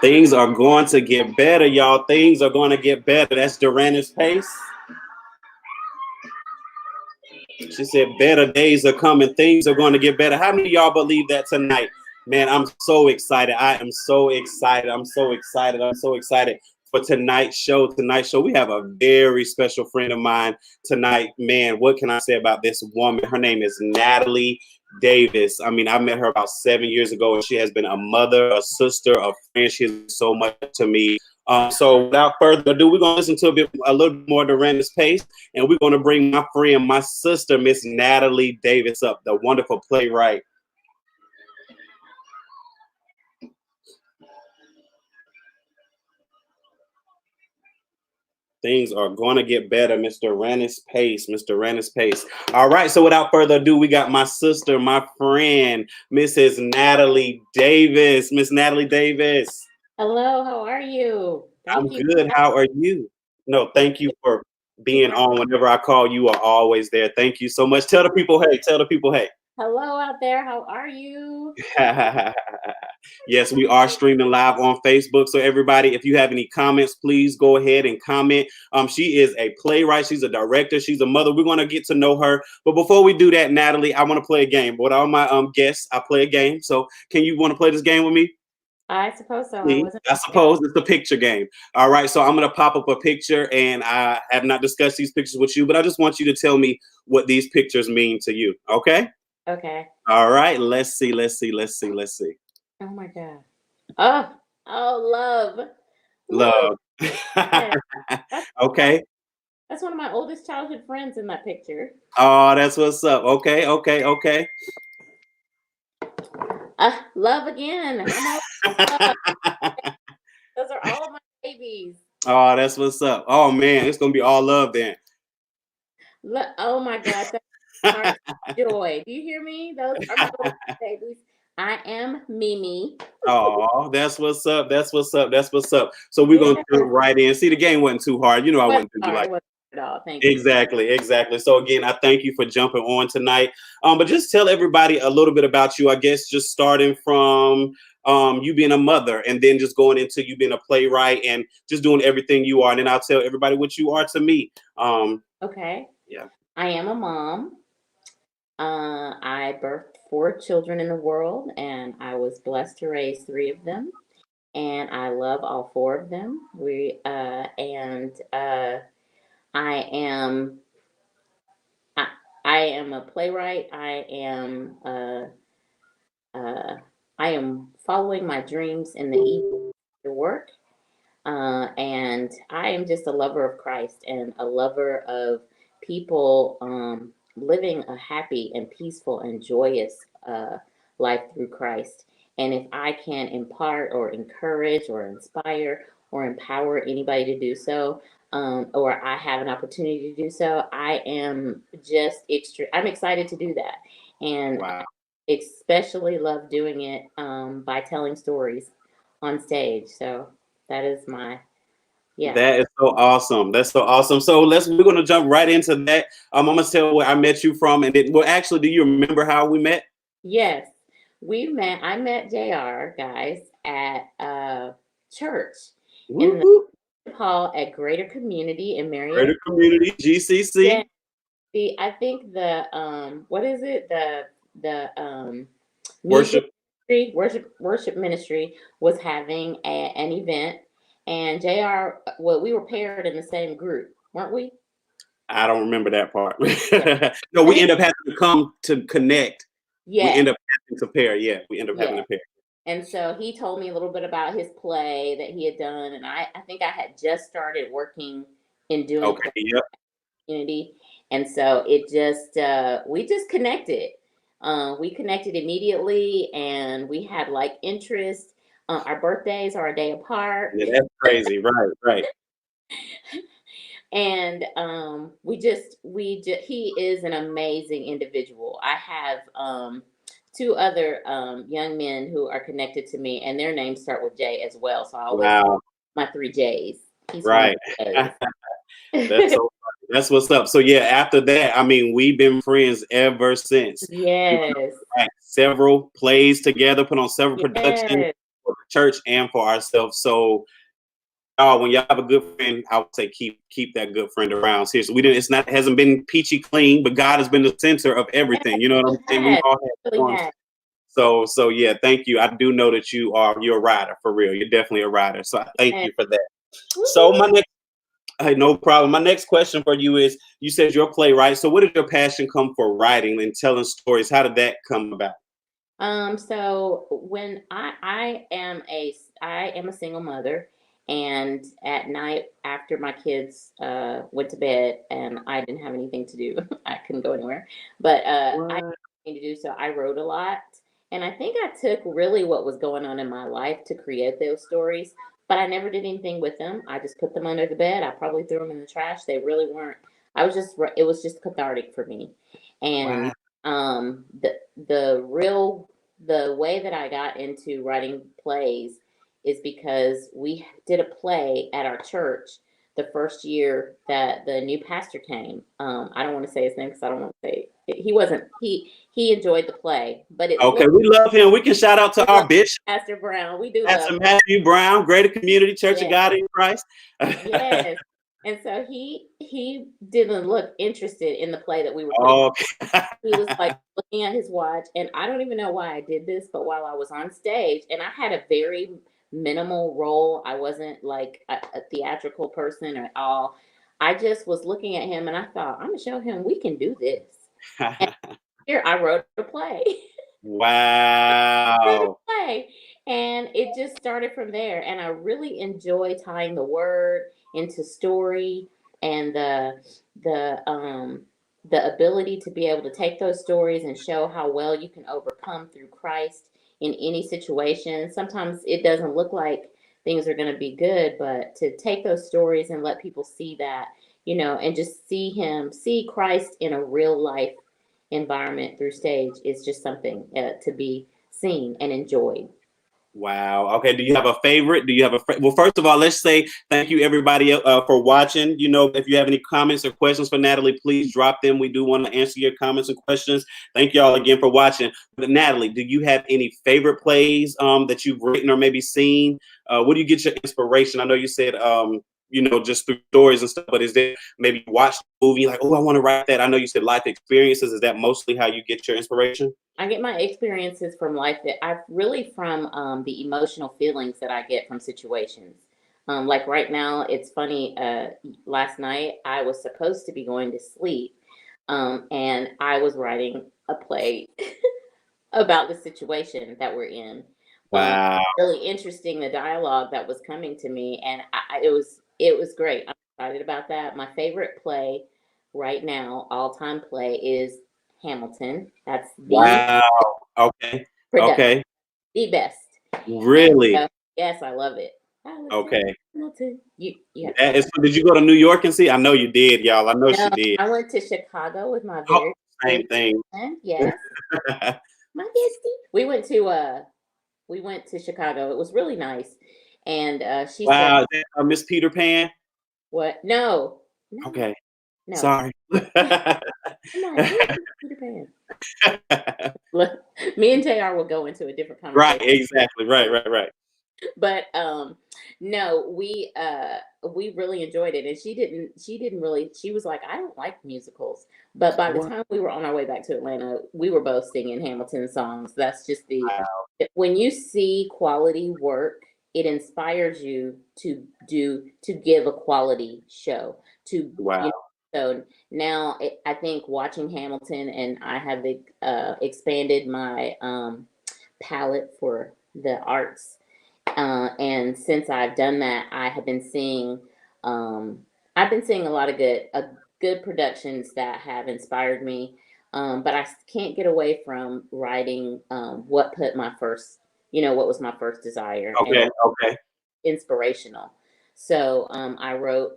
Things are going to get better, y'all. Things are going to get better. That's Durani's Pace. She said, better days are coming. Things are going to get better. How many of y'all believe that tonight? Man, I'm so excited. I am so excited. I'm so excited. I'm so excited for tonight's show. Tonight's show, we have a very special friend of mine tonight. Man, what can I say about this woman? Her name is Natalie Davis. I mean, I met her about 7 years ago, and she has been a mother, a sister, a friend. She is so much to me. So without further ado, we're going to listen to a little bit more Durani's Pace, and we're going to bring my friend, my sister, Miss Natalie Davis up, the wonderful playwright. Things are going to get better, Mr. Durani's Pace, Mr. Durani's Pace. All right, so without further ado, we got my sister, my friend, Mrs. Natalie Davis. Miss Natalie Davis. Hello, how are you? I'm good. How are you? No, thank you for being on. Whenever I call, you are always there. Thank you so much. Tell the people, hey. Tell the people, hey. Hello out there. How are you? Yes, we are streaming live on Facebook. So everybody, if you have any comments, please go ahead and comment. She is a playwright. She's a director. She's a mother. We're going to get to know her. But before we do that, Natalie, I want to play a game. With all my guests, I play a game. So can you want to play this game with me? I suppose so. I suppose it's the picture game. All right, so I'm going to pop up a picture, and I have not discussed these pictures with you, but I just want you to tell me what these pictures mean to you, okay? Okay. All right, let's see. Oh, my God. Oh, Love. Okay. That's one of my oldest childhood friends in that picture. Oh, that's what's up. Okay. Love again. Those are all of my babies. Oh, that's what's up. Oh man, it's gonna be all love then. Oh my God, that's joy. Do you hear me? Those are my little babies. I am Mimi. Oh, that's what's up. So we're gonna jump right in. See, the game wasn't too hard. You know, I wouldn't do you like. Thank you. Exactly. So again, I thank you for jumping on tonight. But just tell everybody a little bit about you. I guess just starting from you being a mother, and then just going into you being a playwright, and just doing everything you are. And then I'll tell everybody what you are to me. Okay. Yeah. I am a mom. I birthed 4 children in the world, and I was blessed to raise 3 of them. And I love all 4 of them. I am a playwright. I am following my dreams in the work, and I am just a lover of Christ and a lover of people living a happy and peaceful and joyous life through Christ. And if I can impart or encourage or inspire or empower anybody to do so, or I have an opportunity to do so, I am just I'm excited to do that. And wow. I especially love doing it by telling stories on stage. So that is my, yeah. That is so awesome. That's so awesome. So we're gonna jump right into that. I'm gonna tell where I met you from, and then, well, actually, do you remember how we met? Yes, I met JR, guys, at church in the hall at Greater Community in Marietta. Greater Community, GCC. Yeah. I think the what is it? The worship ministry was having an event, and JR, well, we were paired in the same group, weren't we? I don't remember that part. No, we end up having to come to connect. Yeah. We end up having to pair. Yeah, we end up having to pair. And so he told me a little bit about his play that he had done, and I think I had just started working in doing community, and so it just we just connected. We connected immediately, and we had like interest. Our birthdays are a day apart. Yeah, that's crazy. Right. And he is an amazing individual. I have 2 other young men who are connected to me, and their names start with J as well. So I always my 3 J's. He's right. That's what's up. So yeah, after that, I mean, we've been friends ever since. Yes. Right. Several plays together, put on several productions Yes. for the church and for ourselves. So when y'all have a good friend, I would say keep that good friend around. Seriously, it hasn't been peachy clean, but God has been the center of everything. You know what I'm saying? We all have storms. So yeah, thank you. I do know that you're a rider for real. You're definitely a rider. So I thank you for that. So no problem. My next question for you is: you said you're a playwright. So where did your passion come for writing and telling stories? How did that come about? So when I am a single mother, and at night after my kids went to bed and I didn't have anything to do, I couldn't go anywhere, but I had nothing to do, so I wrote a lot. And I think I took really what was going on in my life to create those stories, but I never did anything with them. I just put them under the bed. I probably threw them in the trash. They really weren't. It was just cathartic for me. Wow. And the the way that I got into writing plays is because we did a play at our church the first year that the new pastor came. I don't want to say his name because I don't want to say it. He wasn't. He enjoyed the play, but it Okay, looked. we love him. We can shout out to We love our bishop, Pastor Brown. We do love Pastor him. Matthew Brown, Greater Community Church of Yes. God in Christ. Yes. And so he didn't look interested in the play that we were putting. Oh, He was like looking at his watch, and I don't even know why I did this, but while I was on stage, and I had a very minimal role, I wasn't like a theatrical person at all. I just was looking at him and I thought, I'm gonna show him we can do this. And here I wrote a play. Wrote a wow. play. And it just started from there. And I really enjoy tying the word into story and the ability to be able to take those stories and show how well you can overcome through Christ in any situation. Sometimes it doesn't look like things are going to be good, but to take those stories and let people see that, and just see Christ in a real life environment through stage is just something to be seen and enjoyed. Wow. Okay. Do you have a favorite? Well, first of all, let's say thank you everybody for watching. If you have any comments or questions for Natalie, please drop them. We do want to answer your comments and questions. Thank y'all again for watching. But Natalie, do you have any favorite plays that you've written or maybe seen? Where do you get your inspiration? I know you said just through stories and stuff, but is there maybe you watch the movie like, oh, I want to write that? I know you said life experiences. Is that mostly how you get your inspiration? I get my experiences from life that I've really from the emotional feelings that I get from situations. Like right now, it's funny. Last night, I was supposed to be going to sleep, and I was writing a play about the situation that we're in. Wow. Really interesting the dialogue that was coming to me, and it was great. I'm excited about that. My favorite play right now, all time play, is Hamilton. That's the Wow. Okay. production, Okay. the best. And Really? yes, I love it. Hamilton, Okay. Hamilton. You have to. That is, did you go to New York and see? I know you did, y'all. I know she No, did. I went to Chicago with my Oh, very same thing. friend. Yes, my bestie. We went to Chicago. It was really nice. And she said, Wow. Is that, Miss Peter Pan? "What? No, no, Okay. no. Sorry. I'm not doing Peter Pan." Look, me and JR will go into a different Right. conversation. Exactly. Right. But no, we really enjoyed it, and she didn't really. She was like, I don't like musicals. But by the What? time we were on our way back to Atlanta, we were both singing Hamilton songs. That's just when you see quality work, it inspires you to give a quality show to Wow. so now I think watching Hamilton, and I have expanded my palette for the arts. And since I've done that, um, I've been seeing a lot of good productions that have inspired me. But I can't get away from writing what was my first desire, and Okay. Okay. inspirational. So I wrote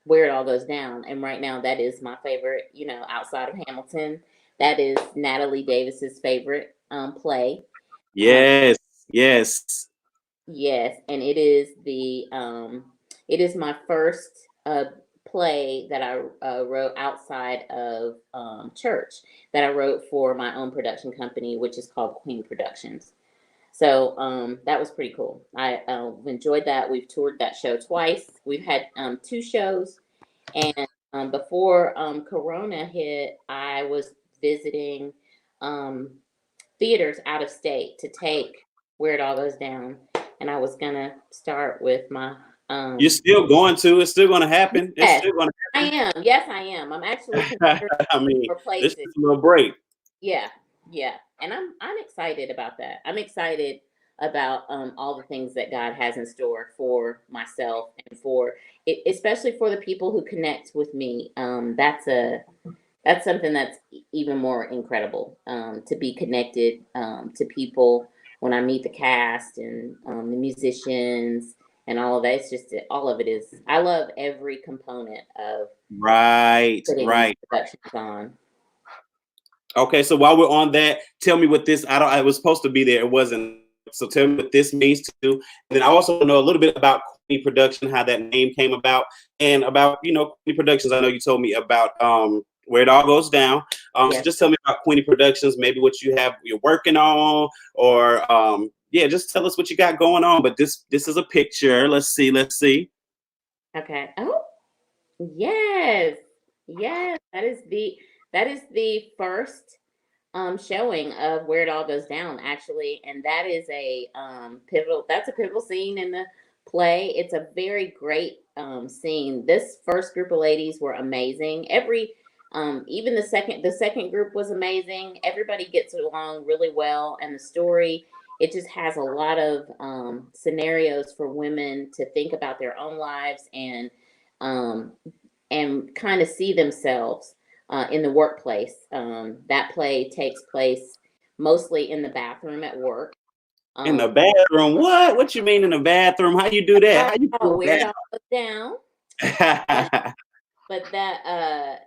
Where It All Goes Down, and right now that is my favorite. Outside of Hamilton, that is Natalie Davis's favorite play. Um, Yes. Yes. Yes, and it is my first play that I wrote outside of church that I wrote for my own production company, which is called Queen Productions. So that was pretty cool. I enjoyed that. We've toured that show twice. We've had 2 shows. And before Corona hit, I was visiting um, theaters out of state to take Where It All Goes Down. And I was going to start with my. You're still going to. It's still going to happen. It's Yes, still going to I am. Yes, I am. I'm actually happen. considering I mean, more this places. is a little break. Yeah, yeah, and I'm excited about that. I'm excited about all the things that God has in store for myself and for it, especially for the people who connect with me. That's something that's even more incredible, to be connected to people when I meet the cast and the musicians and all of that. It's just all of it is. I love every component of Right, putting these right. productions on. Okay, so while we're on that, tell me what this. I was supposed to be there. It wasn't. So tell me what this means to you. And then I also know a little bit about Queenie Production, how that name came about, and about Queenie Productions. I know you told me about Where It All Goes Down. So Yes. just tell me about Queenie Productions, maybe what you're working on, or yeah, just tell us what you got going on. But this is a picture. Let's see. Okay. Oh, yes. Yes. That is the first showing of Where It All Goes Down, actually. And that is a pivotal scene in the play. It's a very great scene. This first group of ladies were amazing. Even the second group was amazing. Everybody gets along really well, and the story, it just has a lot of scenarios for women to think about their own lives um, and kind of see themselves in the workplace. That play takes place mostly in the bathroom at work. In the Um, bathroom? What you mean in the bathroom? How you do that? How you do Where It All Goes Down. Um, that? but that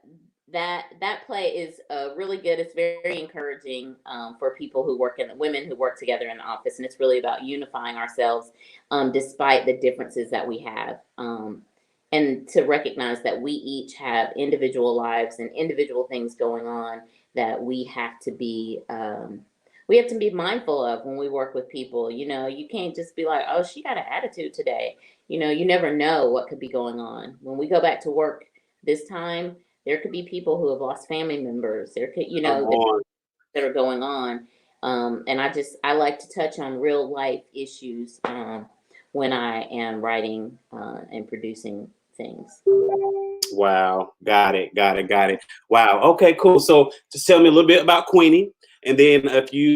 play is really good. It's very encouraging for people who work in the women who work together in the office, and it's really about unifying ourselves despite the differences that we have, and to recognize that we each have individual lives and individual things going on that we have to be mindful of when we work with people. You can't just be like, oh, she got an attitude today. You never know what could be going on. When we go back to work this time, there could be people who have lost family members. There could, Come on. that are going on. And I like to touch on real life issues when I am writing and producing things. Wow. Got it. Wow. Okay, cool. So just tell me a little bit about Queenie. And then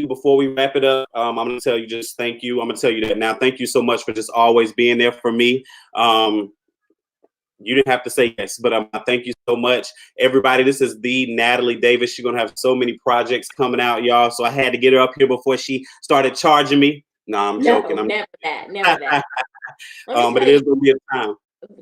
before we wrap it up, I'm going to tell you just thank you. I'm going to tell you that now. Thank you so much for just always being there for me. You didn't have to say yes, but thank you so much. Everybody, this is the Natalie Davis. She's going to have so many projects coming out, y'all. So I had to get her up here before she started charging me. No, I'm joking. Never that. Never that. But it is going to be a time.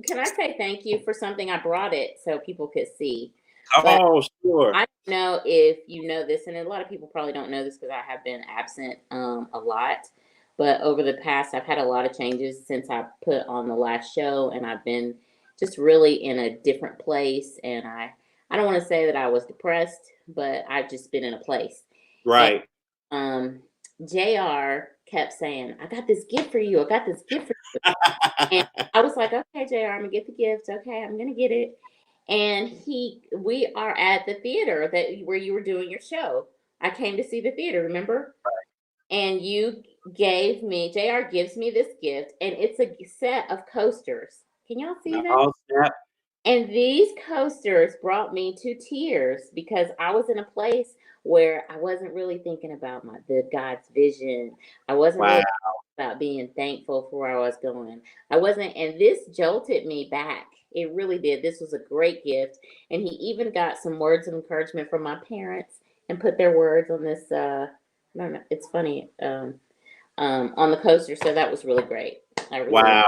Can I say thank you for something? I brought it so people could see. Oh, sure. I don't know if you know this, and a lot of people probably don't know this because I have been absent a lot. But over the past, I've had a lot of changes since I put on the last show, and I've been just really in a different place. And I don't want to say that I was depressed, but I've just been in a place. Right. And JR kept saying, I got this gift for you. I got this gift for you. And I was like, okay, JR, I'm gonna get the gift. Okay, I'm gonna get it. And we are at the theater where you were doing your show. I came to see the theater, remember? And JR gives me this gift, and it's a set of coasters. Can y'all see that? Oh, snap. And these coasters brought me to tears because I was in a place where I wasn't really thinking about God's vision. I wasn't really about being thankful for where I was going. I wasn't, and this jolted me back. It really did. This was a great gift. And he even got some words of encouragement from my parents and put their words on this. I don't know. It's funny. On the coaster. So that was really great. I really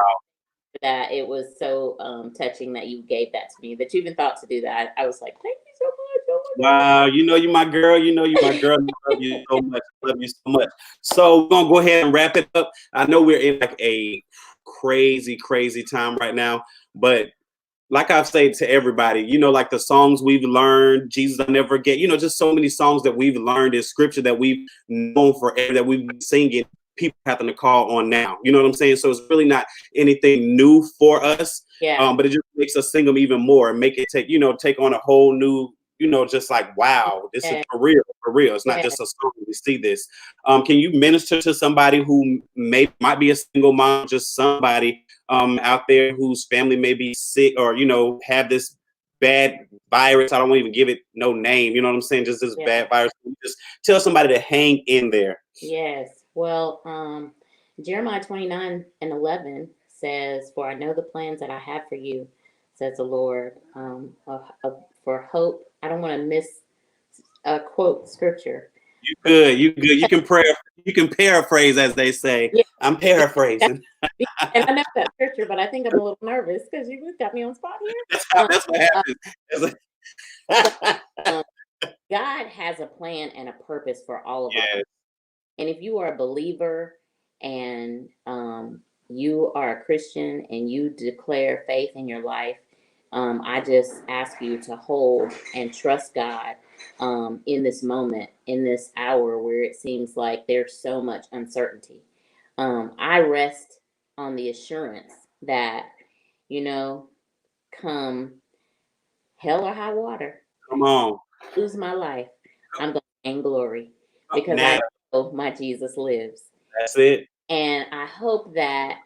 that it was so touching that you gave that to me, that you even thought to do that. I was like, thank you so much. Oh my God. Wow, you my girl. You my girl. I love you so much. Love you so much. So we're gonna go ahead and wrap it up. I know we're in like a crazy time right now, but like I've said to everybody, you know, like the songs we've learned, Jesus I Never Forget, you know, just so many songs that we've learned in scripture that we've known forever, that we've been singing, people having to call on now. You know what I'm saying? So it's really not anything new for us. Yeah. But it just makes us sing them even more and make it take on a whole new, just like, wow, this is Yeah. for real, for real. It's not Yeah. just a song. We see this. Can you minister to somebody who might be a single mom, just somebody out there whose family may be sick or, have this bad virus? I don't want to even give it no name. You know what I'm saying? Just this bad virus. Just tell somebody to hang in there. Yes. Well, Jeremiah 29:11 says, "For I know the plans that I have for you," says the Lord, for hope. I don't want to miss quote scripture. You good. You good. You can pray. You can paraphrase, as they say. Yeah. I'm paraphrasing. And I know that scripture, but I think I'm a little nervous because you got me on spot here. That's what happens. God has a plan and a purpose for all of Yes. us. And if you are a believer and you are a Christian and you declare faith in your life, I just ask you to hold and trust God in this moment, in this hour where it seems like there's so much uncertainty. I rest on the assurance that, you know, come hell or high water, Come on. lose my life, I'm going to gain glory because Now, I know my Jesus lives. that's it. And I hope that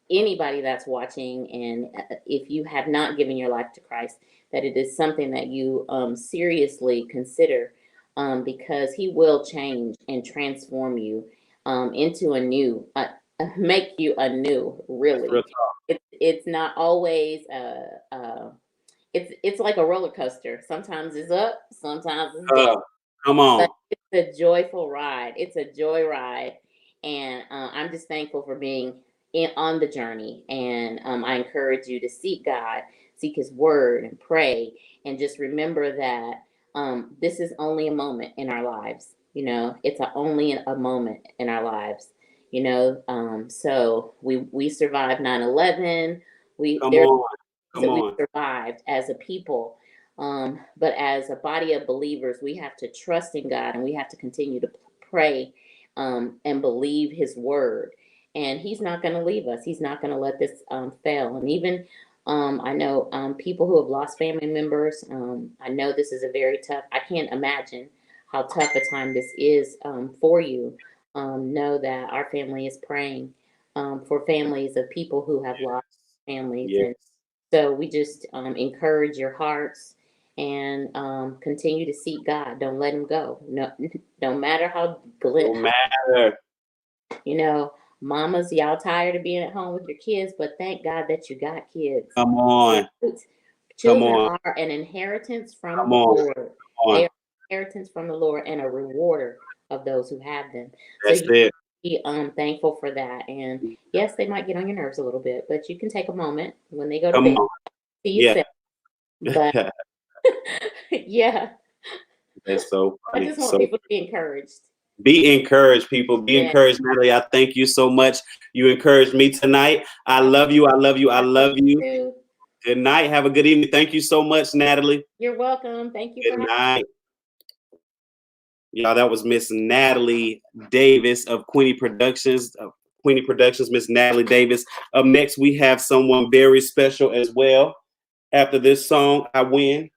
anybody that's watching, and if you have not given your life to Christ, that it is something that you seriously consider, because He will change and transform you into a new, make you anew. Really, it's not always it's like a roller coaster. Sometimes it's up, sometimes it's down. Come on. But it's a joyful ride. It's a joy ride, and I'm just thankful for being on the journey. And I encourage you to seek God, seek His Word, and pray, and just remember that this is only a moment in our lives. It's only a moment in our lives. So we survived 9/11. Come on. That we survived as a people. But as a body of believers, we have to trust in God and we have to continue to pray and believe His word. And He's not going to leave us. He's not going to let this fail. And even I know people who have lost family members. I know this is a very tough. I can't imagine how tough a time this is for you. Know that our family is praying for families of people who have lost families. Yes. And so we just encourage your hearts and continue to seek God. Don't let Him go. No, no matter how No matter. Mamas, y'all tired of being at home with your kids, but thank God that you got kids. Come on. Children are an inheritance from the Lord. They are an inheritance from the Lord and a rewarder of those who have them. That's so it. Be thankful for that. And yes, they might get on your nerves a little bit, but you can take a moment when they go to bed. See yourself. But yeah. That's so funny. I just want people to be encouraged. Be encouraged, people. Be encouraged, Natalie. I thank you so much. You encouraged me tonight. I love you. I love you. I love you. Good night. Have a good evening. Thank you so much, Natalie. You're welcome. Thank you. Good night. Y'all, that was Miss Natalie Davis of Queenie Productions. Miss Natalie Davis. Up next, we have someone very special as well. After this song, I win.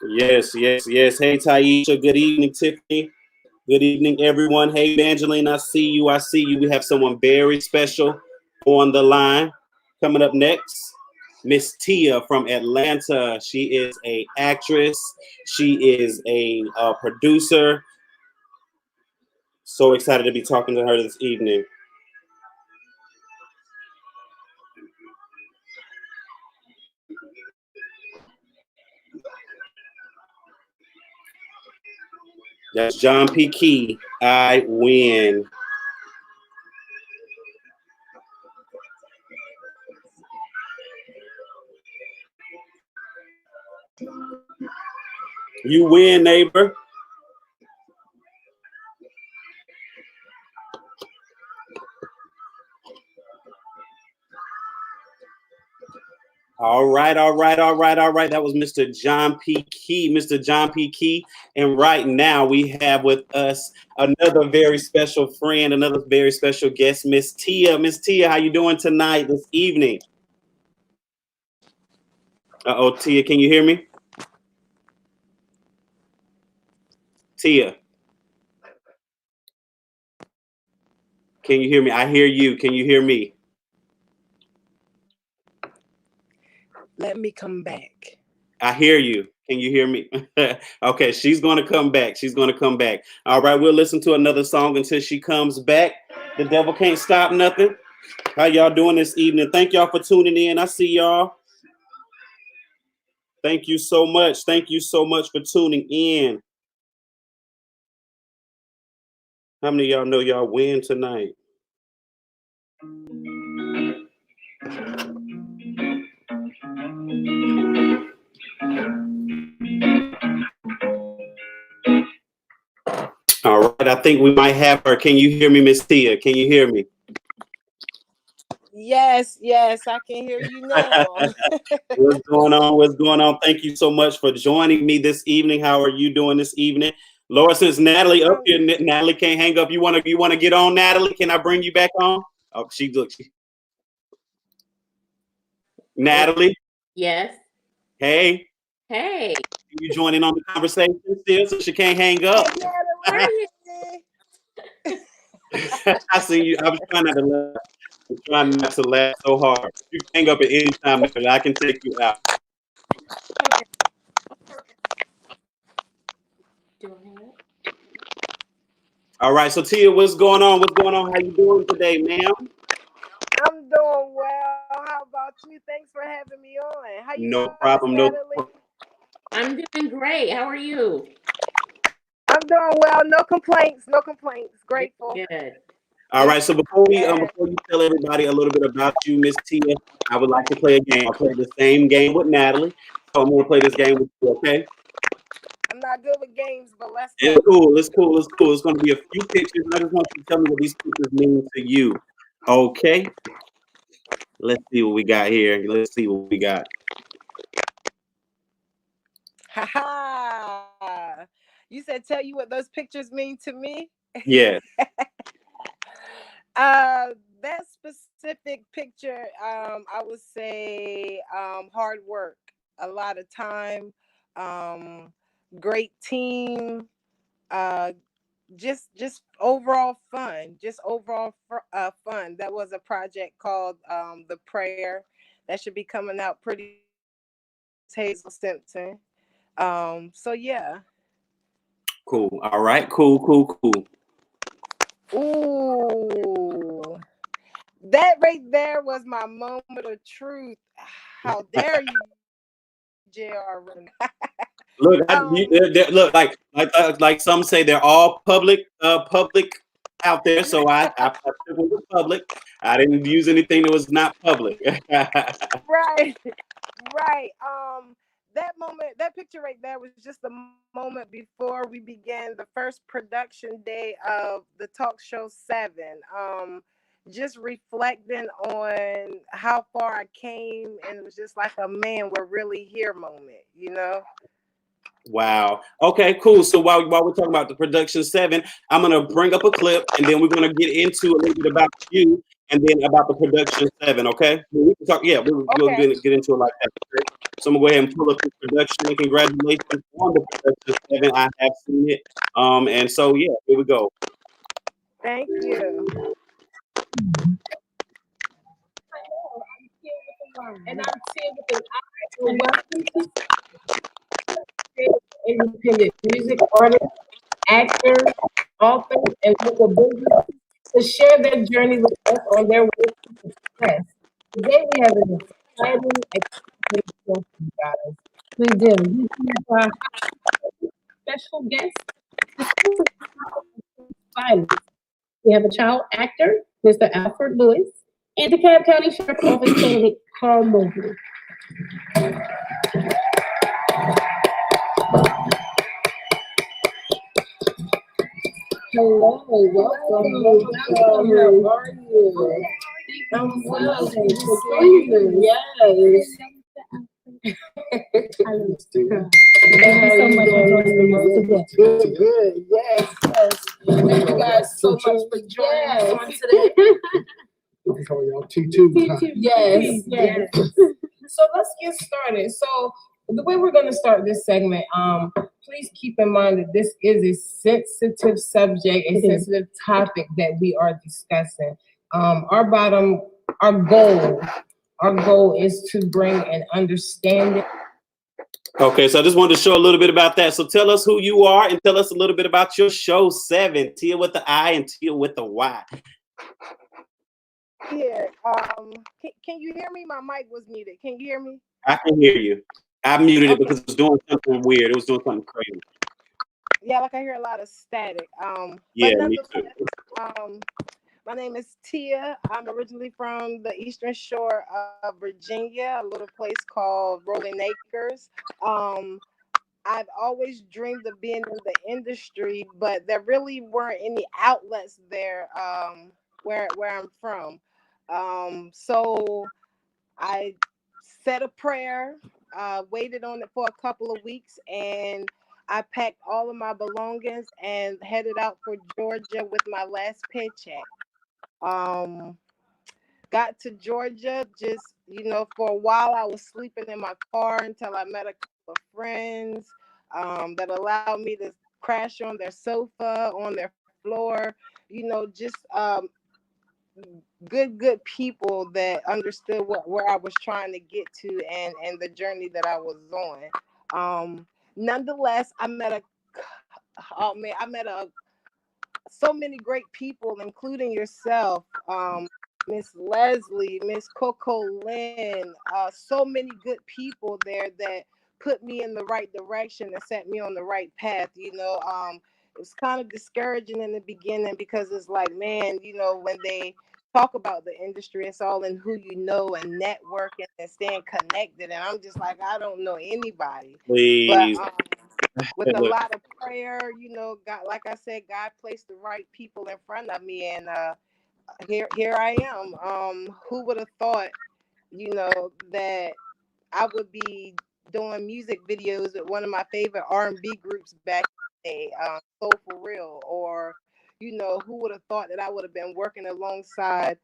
Yes. Hey, Taisha. Good evening, Tiffany. Good evening, everyone. Hey, Evangeline, I see you. We have someone very special on the line. Coming up next, Miss Tia from Atlanta. She is an actress. She is a producer. So excited to be talking to her this evening. That's John P. Key. I win. You win, neighbor. All right, all right, all right, all right. That was Mr. John P. Key, Mr. John P. Key. And right now we have with us another very special friend, another very special guest, Miss Tia. Miss Tia, how you doing tonight, this evening? Uh-oh, Tia, can you hear me? Tia, can you hear me? I hear you. Can you hear me? Let me come back. I hear you. Can you hear me? Okay, she's going to come back. She's going to come back. All right, we'll listen to another song until she comes back. The devil can't stop nothing. How y'all doing this evening? Thank y'all for tuning in. I see y'all. Thank you so much. Thank you so much for tuning in. How many of y'all know y'all win tonight? All right, I think we might have her. Can you hear me, Miss Tia? Can you hear me? Yes, I can hear you now. What's going on? What's going on? Thank you so much for joining me this evening. How are you doing this evening? Lord, since Natalie up here, Natalie can't hang up. You wanna get on, Natalie? Can I bring you back on? Oh, Natalie. Yes. Hey. Hey. You joining on the conversation still, so she can't hang up. Hey, I see you. I was trying not to laugh. I'm trying not to laugh so hard. You can hang up at any time, Natalie. I can take you out. Okay. Do I hang up? All right, so Tia, what's going on? What's going on? How you doing today, ma'am? I'm doing well. How about you? Thanks for having me on. How you No doing, problem. No. Natalie? I'm doing great. How are you? I'm doing well. No complaints. No complaints. Grateful. Good. All right. So before you Yes. tell everybody a little bit about you, Miss Tia, I would like to play a game. I'll play the same game with Natalie. So I'm gonna play this game with you. Okay? I'm not good with games, but let's go. It's cool. It's cool. It's cool. It's gonna be a few pictures. I just want you to tell me what these pictures mean to you. Okay. Let's see what we got here. Let's see what we got. Ha ha. You said tell you what those pictures mean to me? Yeah. That specific picture, I would say hard work, a lot of time, great team, just overall fun, fun. That was a project called The Prayer that should be coming out pretty Hazel Simpson. So yeah. Cool. All right. Cool. Ooh. That right there was my moment of truth. How dare you, JR? Look, look, like some say, they're all public out there. So I took it was public. I didn't use anything that was not public. Right. That picture right there was just the moment before we began the first production day of the talk show 7. Just reflecting on how far I came, and it was just like a man, we're really here moment, you know. Wow. Okay, cool. So while we're talking about the production 7, I'm gonna bring up a clip, and then we're gonna get into a little bit about you, and then about the production 7. Okay. We can talk. Yeah, we'll Okay. get into it like that. Okay? So I'm gonna go ahead and pull up the production. And congratulations on the production 7. I have seen it. And so yeah, here we go. Thank you. And I'm here with an welcome to independent music artists, actors, authors, and local businesses to share their journey with us on their way to success. Today we have an exciting, show for you guys. We do. We have special guest, Silence. We have a child actor, Mr. Alfred Lewis, and DeKalb County Sheriff's Office candidate, Carl Mosley. Hello, welcome. How are you? I'm well, thank you. Yes. so much for joining us today. Good. Yes. Thank you guys so much for joining us on today. We can call y'all T2. Yes. So let's get started. So the way we're going to start this segment, please keep in mind that this is a sensitive subject, a sensitive topic that we are discussing. Our goal is to bring an understanding. Okay, so I just wanted to show a little bit about that. So tell us who you are and tell us a little bit about your show 7, Tia with the I and Tia with the Y. Yeah. Can you hear me? My mic was muted. Can you hear me? I can hear you. I muted it Okay. because it was doing something weird. It was doing something crazy. Yeah, like I hear a lot of static. Yeah, but me too. My name is Tia. I'm originally from the Eastern Shore of Virginia, a little place called Rolling Acres. I've always dreamed of being in the industry, but there really weren't any outlets there where I'm from. So I said a prayer, waited on it for a couple of weeks, and I packed all of my belongings and headed out for Georgia with my last paycheck. Got to Georgia, just, for a while I was sleeping in my car until I met a couple of friends that allowed me to crash on their sofa, on their floor, just good people that understood where I was trying to get to and the journey that I was on. Nonetheless, I met so many great people, including yourself, Miss Leslie, Miss Coco Lynn, so many good people there that put me in the right direction and set me on the right path. It was kind of discouraging in the beginning because it's like, man, when they talk about the industry, it's all in who you know and networking and staying connected. And I'm just like, I don't know anybody. Please. But with a lot of prayer, God, like I said, God placed the right people in front of me, and here I am. Who would have thought, that I would be doing music videos with one of my favorite R&B groups back in the day, Soul For Real, or who would have thought that I would have been working alongside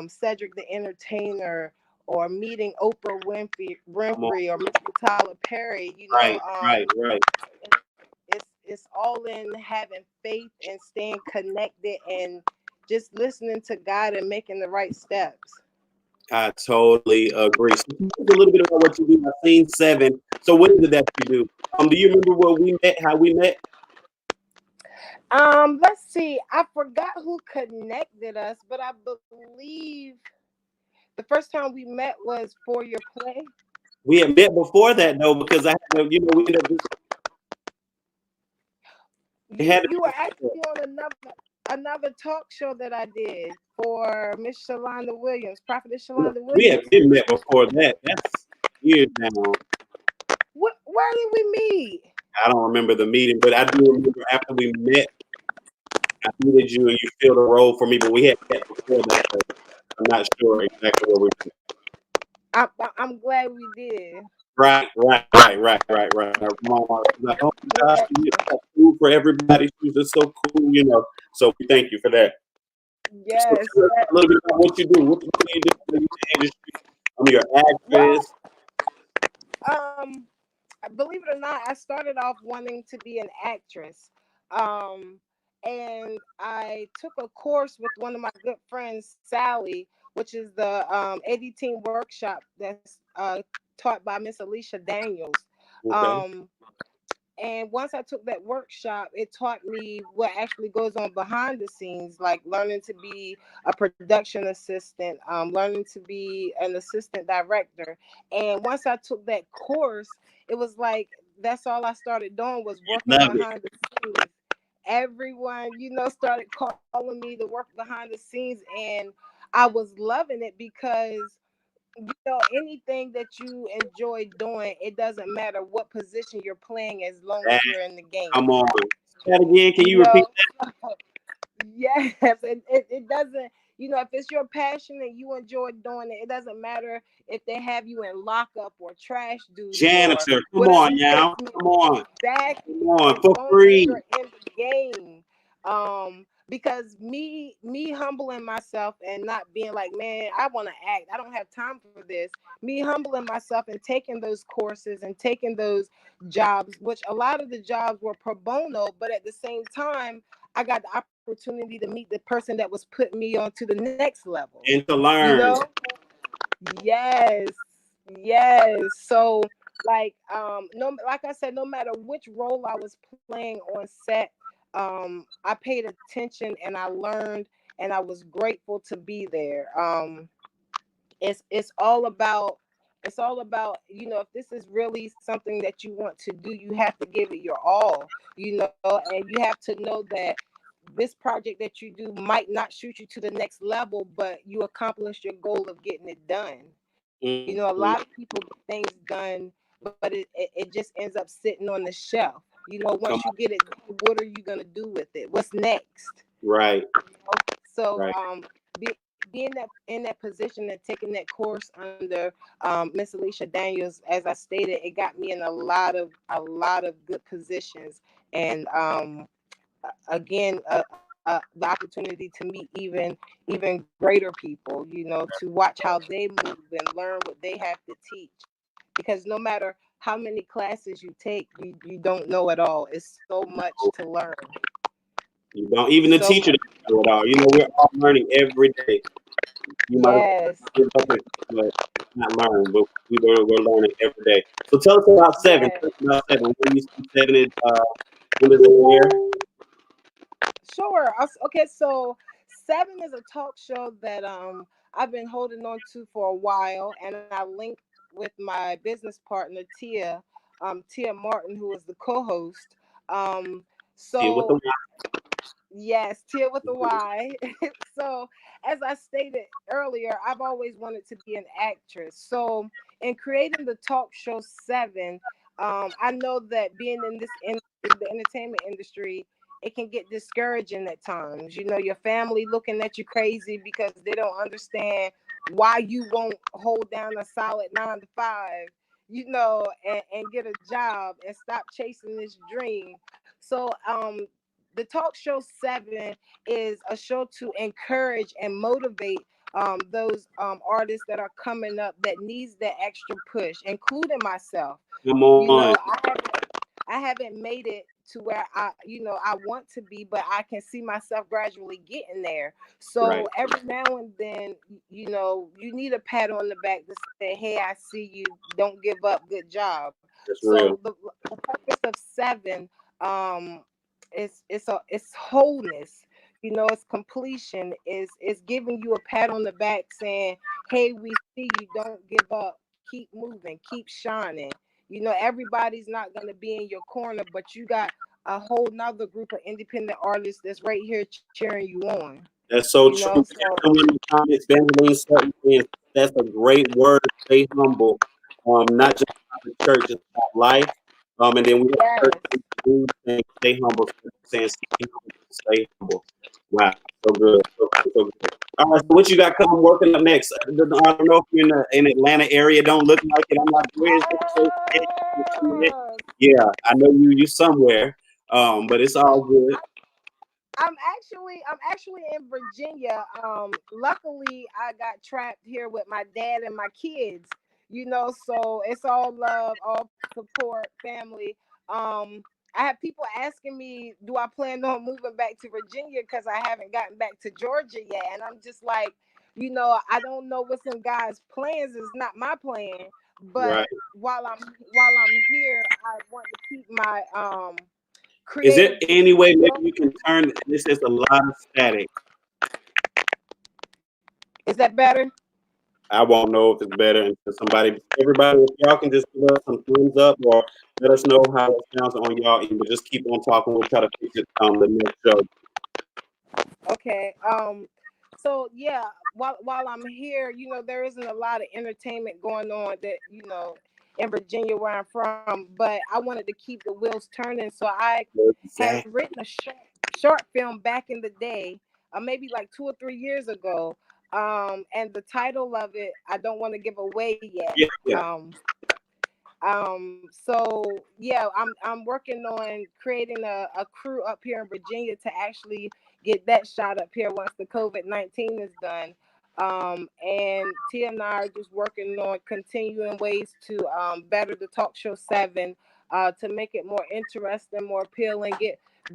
Cedric the Entertainer, or meeting Oprah Winfrey or Mr. Tyler Perry. Right. It's all in having faith and staying connected and just listening to God and making the right steps. I totally agree. So talk a little bit about what you do. I've seen 7. So what is it that you do? Do you remember where we met? How we met? Let's see. I forgot who connected us, but I believe the first time we met was for your play. We had met before that though, because I had to, we ended up you were actually on another talk show that I did for Miss Shalonda Williams, Prophetess Shalonda Williams. We had been met before that. That's years now. Where did we meet? I don't remember the meeting, but I do remember after we met, I needed you and you filled a role for me, but we had met before that. So I'm not sure exactly where we met. I'm glad we did. Right. Our mom, like, oh my gosh, you got food for everybody. She was just so cool, So we thank you for that. Yes. So a little bit about what you do. What do you do in the industry? You're an actress. Believe it or not, I started off wanting to be an actress. And I took a course with one of my good friends, Sally, which is the editing workshop that's taught by Miss Alicia Daniels. Okay. And once I took that workshop, it taught me what actually goes on behind the scenes, like learning to be a production assistant, learning to be an assistant director. And once I took that course, it was like that's all I started doing was working behind the scenes. Everyone, started calling me to work behind the scenes, and I was loving it because anything that you enjoy doing, it doesn't matter what position you're playing as long as you're in the game. Come on. That again, can you repeat that? Yes, it doesn't. if it's your passion and you enjoy doing it, it doesn't matter if they have you in lockup or trash duty or Janitor, come whatever on the now. case may Come on. be. Exactly. Come on. As For long as free. you're in the game. Because me humbling myself and not being like, man, I want to act, I don't have time for this. Me humbling myself and taking those courses and taking those jobs, which a lot of the jobs were pro bono, but at the same time, I got the opportunity to meet the person that was putting me on to the next level. And to You learn. know? Yes. Yes. So no, like I said, no matter which role I was playing on set, I paid attention and I learned and I was grateful to be there. It's all about if this is really something that you want to do, you have to give it your all, and you have to know that this project that you do might not shoot you to the next level, but you accomplished your goal of getting it done. A lot of people get things done, but it just ends up sitting on the shelf. Once you get it, what are you gonna do with it? What's next? Right. So Right. being in that position and taking that course under Miss Alicia Daniels, as I stated, it got me in a lot of good positions, and again, the opportunity to meet even greater people, to watch how they move and learn what they have to teach. Because no matter how many classes you take, you don't know it all. It's so much to learn. You don't even the So teacher doesn't know it all. We're all learning every day. You might yes, give up and not learn, but we're learning every day. So tell us about Seven. yes. Tell us about Seven. When you see Seven is when does it air? Sure. Okay, so Seven is a talk show that I've been holding on to for a while, and I linked with my business partner Tia Martin, who is the co-host. See with the So yes, Tia with a Y. So as I stated earlier, I've always wanted to be an actress. So in creating the talk show Seven, I know that being in the entertainment industry, it can get discouraging at times. Your family looking at you crazy because they don't understand why you won't hold down a solid 9 to 5, and get a job and stop chasing this dream. So the talk show Seven is a show to encourage and motivate those artists that are coming up that needs that extra push, including myself. come on. I haven't made it to where I want to be, but I can see myself gradually getting there. Right. So every now and then, you need a pat on the back to say, "Hey, I see you. Don't give up. Good job." That's real. So the purpose of Seven, um, it's wholeness. It's completion. Is giving you a pat on the back, saying, "Hey, we see you. Don't give up. Keep moving. Keep shining." Everybody's not going to be in your corner, but you got a whole nother group of independent artists that's right here cheering you on. That's so You true. know, so Someone in the comments, Evangeline Sutton says that's a great word. Stay humble. Not just about the church, it's about life. And then we have yes. church saying stay humble, saying stay humble. Wow, so good, so good, so good. All right, so what you got coming working up next? I don't know if you're in Atlanta area. Don't look like it. I'm like, where's the yeah, I know you somewhere. But it's all So good. I'm actually in Virginia. Luckily I got trapped here with my dad and my kids. So it's all love, all support, family. I have people asking me, do I plan on moving back to Virginia because I haven't gotten back to Georgia yet? And I'm just like, I don't know what's in God's plans. It's not my plan. Right. But while I'm here, I want to keep my Is there creative any juices way maybe flowing. you can turn this is a lot of static? Is that better? I won't know if it's better until everybody, if y'all can just give us some thumbs up or let us know how it sounds on y'all end, but just keep on talking. We'll try to fix it the next show. Okay. So yeah, while I'm here, there isn't a lot of entertainment going on that, in Virginia where I'm from, but I wanted to keep the wheels turning. So I had Exactly. written a short film back in the day, maybe like 2 or 3 years ago. And the title of it, I don't want to give away yet. Yeah, yeah. So yeah, I'm working on creating a crew up here in Virginia to actually get that shot up here once the COVID-19 is done. And Tia and I are just working on continuing ways to better the talk show 7, to make it more interesting, more appealing,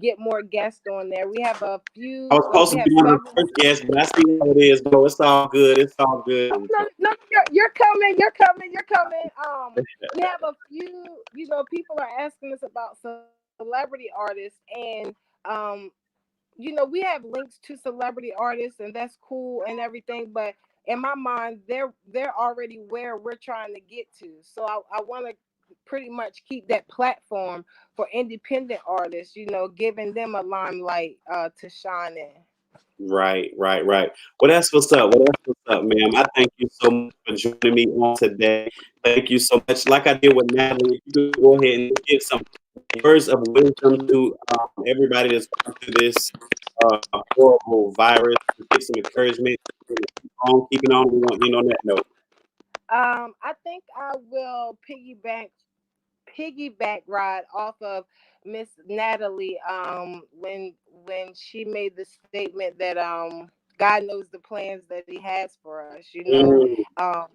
get more guests on there. We have a few. I was supposed We to have be one of the several. first guests, but I see how it is, bro. It's all good. It's all good. No, no, you're coming. You're coming. You're coming. We have a few. People are asking us about celebrity artists, and we have links to celebrity artists, and that's cool and everything. But in my mind, they're already where we're trying to get to. So I want to pretty much keep that platform for independent artists. Giving them a limelight to shine in. Right. Well, that's what's up. Ma'am. I thank you so much for joining me on today. Thank you so much. Like I did with Natalie, you could go ahead and give some words of wisdom to everybody that's going through this horrible virus. Give some encouragement. Keeping on. We want to end on that note. I think I will piggyback ride off of Miss Natalie when she made the statement that God knows the plans that he has for us. I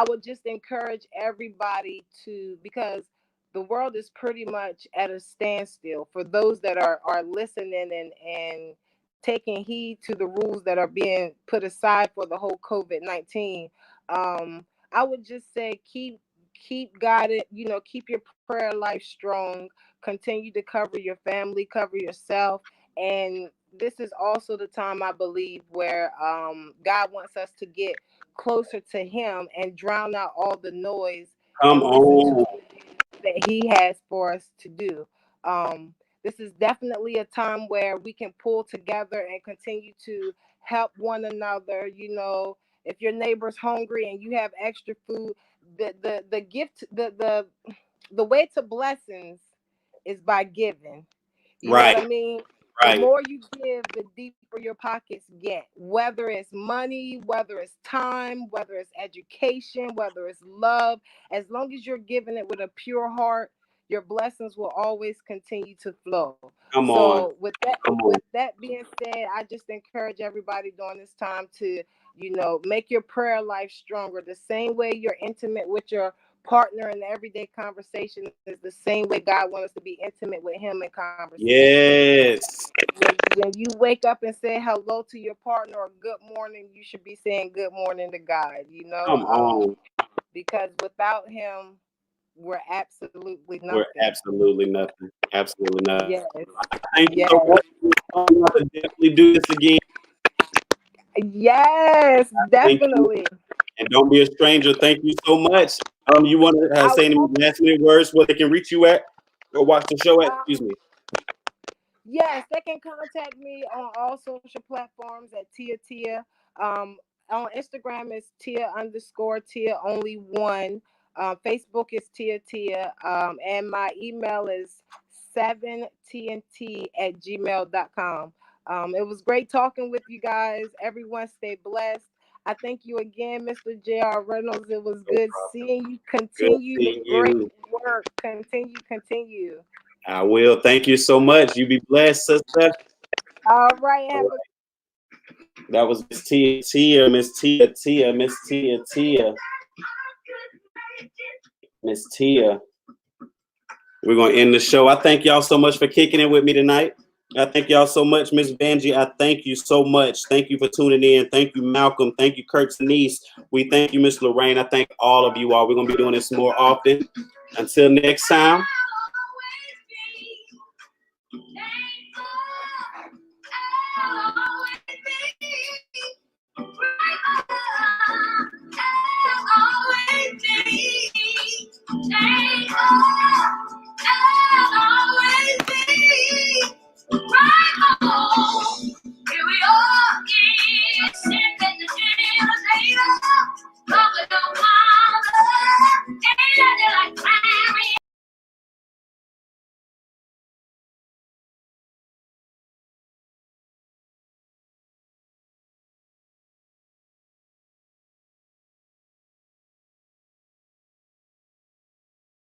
would just encourage everybody because the world is pretty much at a standstill for those that are listening and taking heed to the rules that are being put aside for the whole COVID-19. I would just say keep guided, keep your prayer life strong, continue to cover your family, cover yourself. And this is also the time, I believe, where God wants us to get closer to him and drown out all the noise Come and listen on. to that he has for us to do. This is definitely a time where we can pull together and continue to help one another. If your neighbor's hungry and you have extra food, the gift, the way to blessings is by giving. You know Right. what I mean? The Right. more you give, the deeper your pockets get. Whether it's money, whether it's time, whether it's education, whether it's love, as long as you're giving it with a pure heart, your blessings will always continue to flow. Come on. So with that being said, I just encourage everybody during this time to, make your prayer life stronger. The same way you're intimate with your partner in the everyday conversation is the same way God wants us to be intimate with him in conversation. Yes. When you wake up and say hello to your partner or good morning, you should be saying good morning to God, Come on. because without him, we're absolutely nothing. We're absolutely nothing. Absolutely nothing. Yes. Thank you Yes. so much. I'm going to definitely do this again. Yes, definitely. And don't be a stranger. Thank you so much. You want to say any last minute words where they can reach you at or watch the show at? Excuse me. Yes, they can contact me on all social platforms at Tia Tia. On Instagram is Tia_Tia only one. Facebook is Tia Tia. And my email is 7tnt@gmail.com. It was great talking with you guys. Everyone stay blessed. I thank you again, Mr. J.R. Reynolds. It was good seeing you. Continue the great work. Continue. I will. Thank you so much. You be blessed, sister. All right. That was Miss Tia. Miss Tia. We're going to end the show. I thank y'all so much for kicking it with me tonight. I thank y'all so much, Miss Vanjie. I thank you so much. Thank you for tuning in. Thank you, Malcolm. Thank you, Kurt Denise. We thank you, Miss Lorraine. I thank all of you all. We're going to be doing this more often. Until next time.